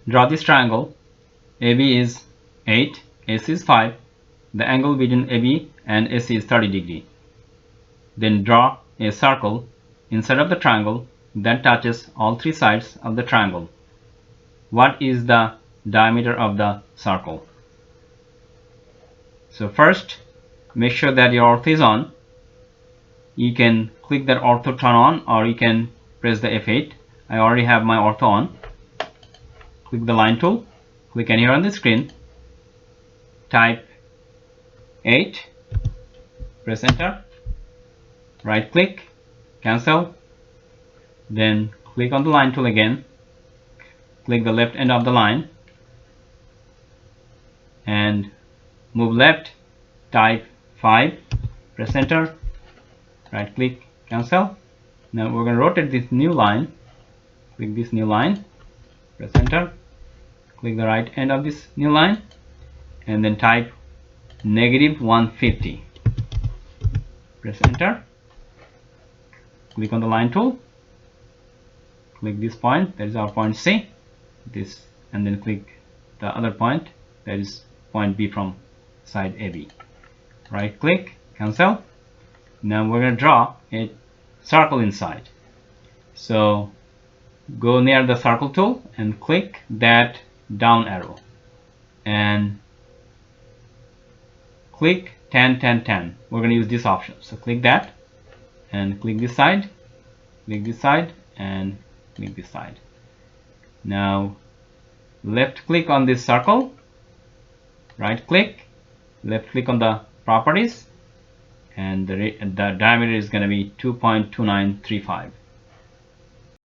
Draw this triangle. AB is 8, AC is 5. The angle between AB and AC is 30 degree. Then draw a circle inside of the triangle that touches all three sides of the triangle. What is the diameter of the circle? So first, make sure that your ortho is on. You can click that ortho turn on, or you can press the F8. I already have my ortho on. Click the line tool, click anywhere on the screen, type 8, press enter, right click, cancel, then click on the line tool again, click the left end of the line and move left, type 5, press enter, right click, cancel. Now we're going to rotate this new line, click this new line, press enter, click the right end of this new line and then type -150, press enter, click on the line tool, click this point, that is our point C, this, and then click the other point, that is point B from side AB, right click, cancel. Now we're going to draw a circle inside. So go near the circle tool and click that down arrow and click 10 10 10. We're going to use this option, so click that and click this side, click this side and click this side. Now left click on this circle, right click, left click on the properties, and the diameter is going to be 2.2935.